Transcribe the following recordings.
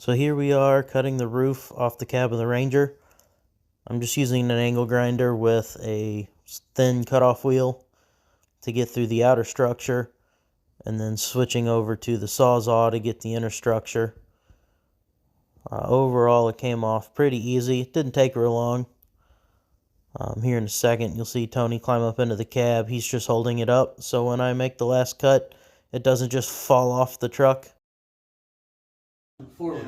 So here we are cutting the roof off the cab of the Ranger. I'm just using an angle grinder with a thin cutoff wheel to get through the outer structure, and then switching over to the Sawzall to get the inner structure. Overall, it came off pretty easy. It didn't take real long. Here in a second, you'll see Tony climb up into the cab. He's just holding it up, so when I make the last cut, it doesn't just fall off the truck. Forward.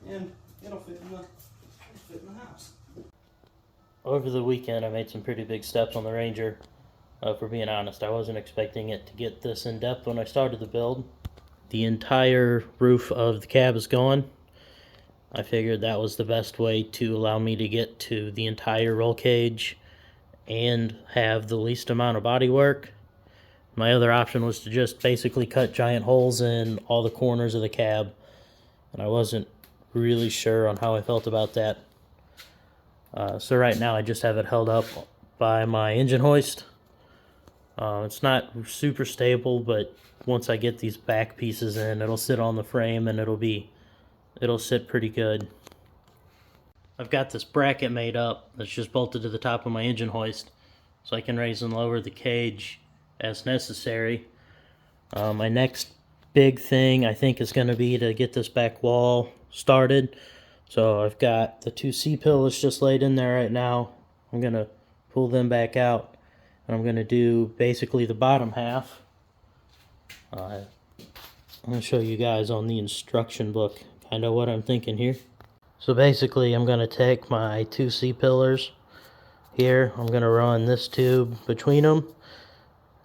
And it'll fit in the house. Over the weekend, I made some pretty big steps on the Ranger. For being honest, I wasn't expecting it to get this in depth when I started the build. The entire roof of the cab is gone. I figured that was the best way to allow me to get to the entire roll cage and have the least amount of body work. My other option was to just basically cut giant holes in all the corners of the cab, and I wasn't really sure on how I felt about that. So right now I just have it held up by my engine hoist. It's not super stable, but once I get these back pieces in, it'll sit on the frame and it'll sit pretty good. I've got this bracket made up that's just bolted to the top of my engine hoist, so I can raise and lower the cage as necessary. My next big thing I think is going to be to get this back wall started. So I've got the two C-pillars just laid in there right now. I'm going to pull them back out, and I'm going to do basically the bottom half. I'm going to show you guys on the instruction book kind of what I'm thinking here. So basically I'm going to take my two C-pillars here. I'm going to run this tube between them.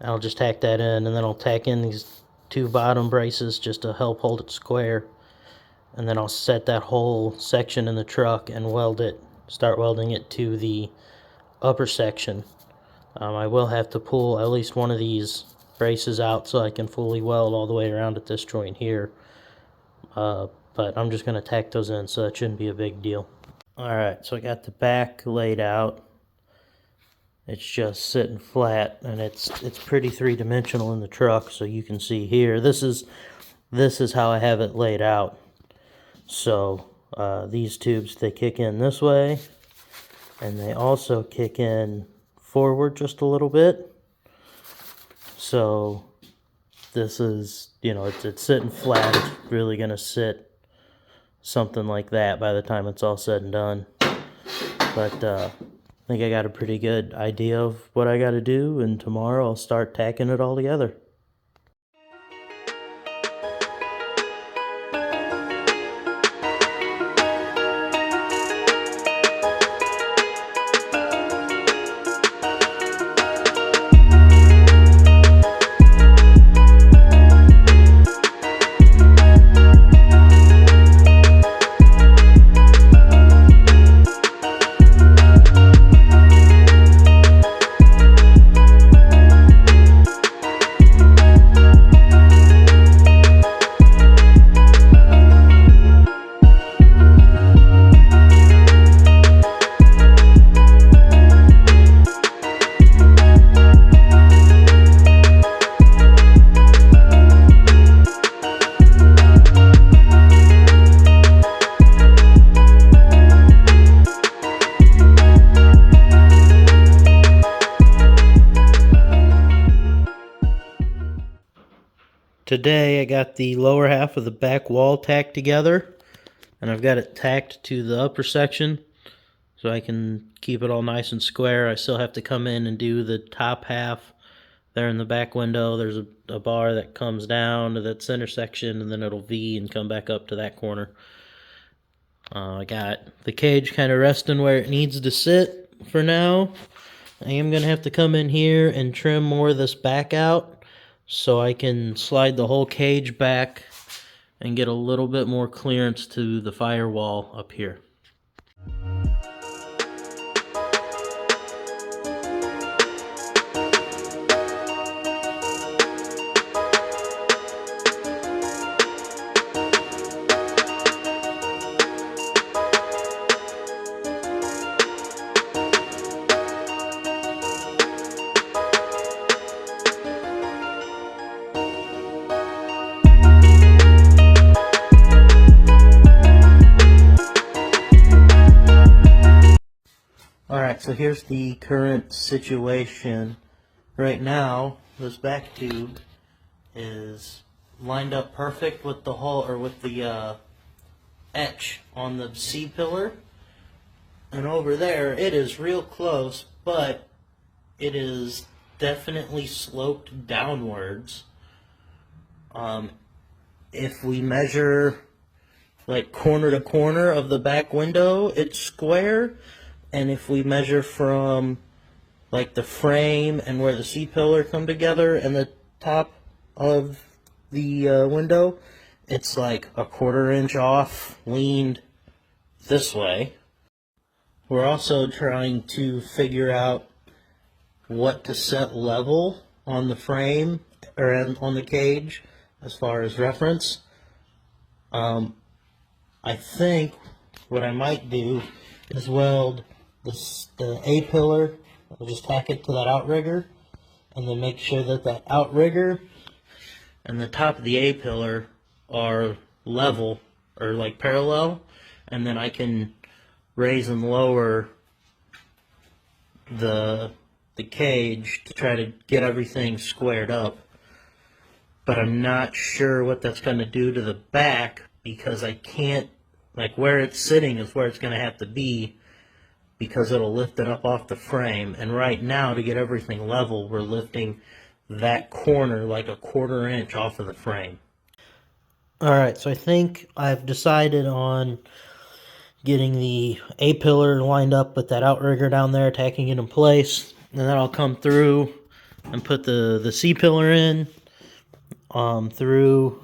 I'll just tack that in, and then I'll tack in these two bottom braces just to help hold it square. And then I'll set that whole section in the truck and start welding it to the upper section. I will have to pull at least one of these braces out so I can fully weld all the way around at this joint here. But I'm just going to tack those in, so that shouldn't be a big deal. Alright, so I got the back laid out. It's just sitting flat, and it's pretty three-dimensional in the truck, so you can see here. This is how I have it laid out. So these tubes, they kick in this way, and they also kick in forward just a little bit. So this is, it's sitting flat. It's really going to sit something like that by the time it's all said and done. But I think I got a pretty good idea of what I got to do, and tomorrow I'll start tacking it all together. Today I got the lower half of the back wall tacked together, and I've got it tacked to the upper section so I can keep it all nice and square. I still have to come in and do the top half there in the back window. There's a bar that comes down to that center section, and then it'll V and come back up to that corner. I got the cage kind of resting where it needs to sit for now. I am going to have to come in here and trim more of this back out so I can slide the whole cage back and get a little bit more clearance to the firewall up here. Alright, so here's the current situation. Right now, this back tube is lined up perfect with the hull, or with the etch on the C-pillar. And over there, it is real close, but it is definitely sloped downwards. If we measure like corner to corner of the back window, it's square. And if we measure from like the frame and where the C-pillar come together and the top of the window, it's like a 1/4 inch off, leaned this way. We're also trying to figure out what to set level on the frame or on the cage as far as reference. I think what I might do is weld the A-pillar. I'll just tack it to that outrigger, and then make sure that that outrigger and the top of the A-pillar are level, or like parallel, and then I can raise and lower the cage to try to get everything squared up. But I'm not sure what that's going to do to the back, because I can't, like where it's sitting is where it's going to have to be, because it'll lift it up off the frame. And right now, to get everything level, we're lifting that corner like a 1/4 inch off of the frame. Alright, so I think I've decided on getting the A-pillar lined up with that outrigger down there, tacking it in place, and then I'll come through and put the C-pillar in through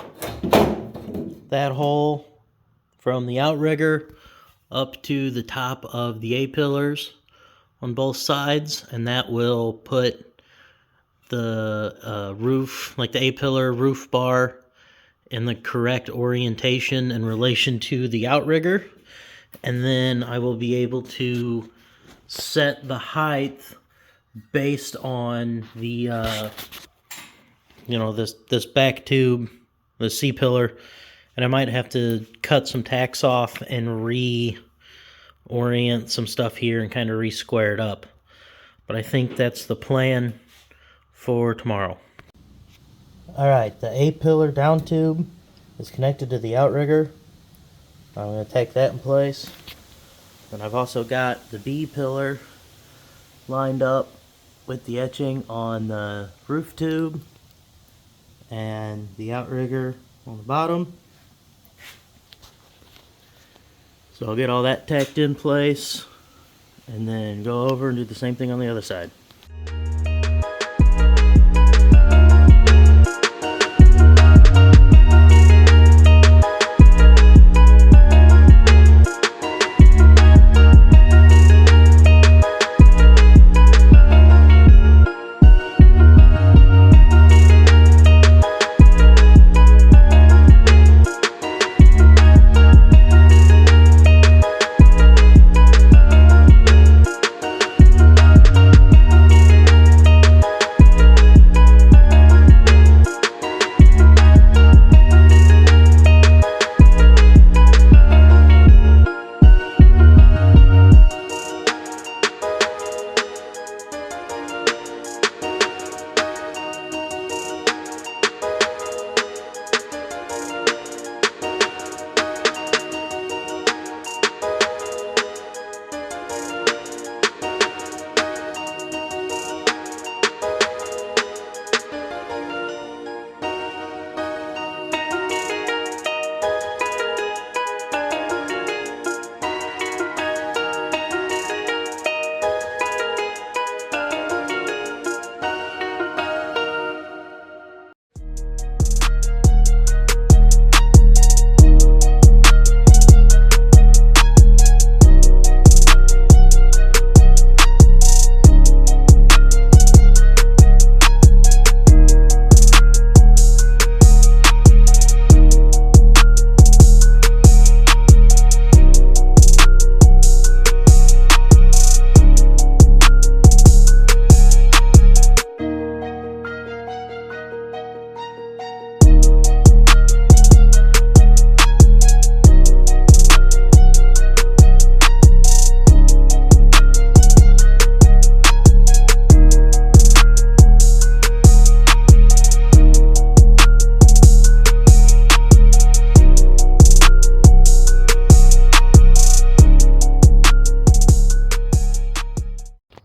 that hole from the outrigger up to the top of the A-pillars on both sides, and that will put the roof, like the A-pillar roof bar, in the correct orientation in relation to the outrigger. And then I will be able to set the height based on the this back tube, the C-pillar, and I might have to cut some tacks off and reorient some stuff here and kind of re-square it up. But I think that's the plan for tomorrow. Alright, the A-pillar down tube is connected to the outrigger. I'm going to tack that in place. And I've also got the B-pillar lined up with the etching on the roof tube and the outrigger on the bottom. So I'll get all that tacked in place and then go over and do the same thing on the other side.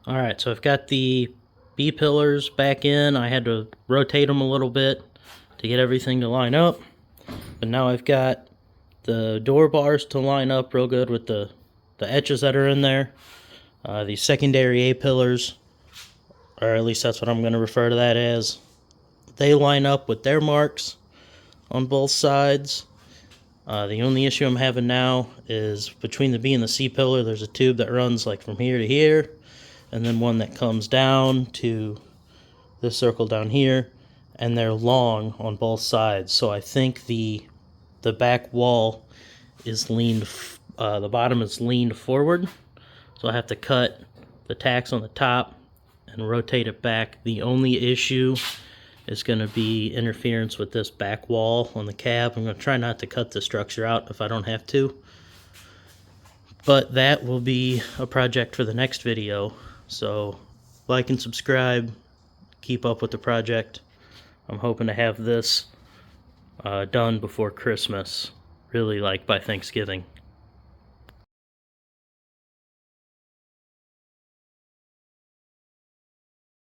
Alright, so I've got the B-pillars back in. I had to rotate them a little bit to get everything to line up. But now I've got the door bars to line up real good with the etches that are in there. The secondary A-pillars, or at least that's what I'm going to refer to that as, they line up with their marks on both sides. The only issue I'm having now is between the B and the C pillar, there's a tube that runs like from here to here, and then one that comes down to this circle down here, and they're long on both sides. So I think the back wall is leaned, the bottom is leaned forward. So I have to cut the tacks on the top and rotate it back. The only issue is going to be interference with this back wall on the cab. I'm going to try not to cut the structure out if I don't have to. But that will be a project for the next video. So like and subscribe. Keep up with the project. I'm hoping to have this done before Christmas. Really like by Thanksgiving.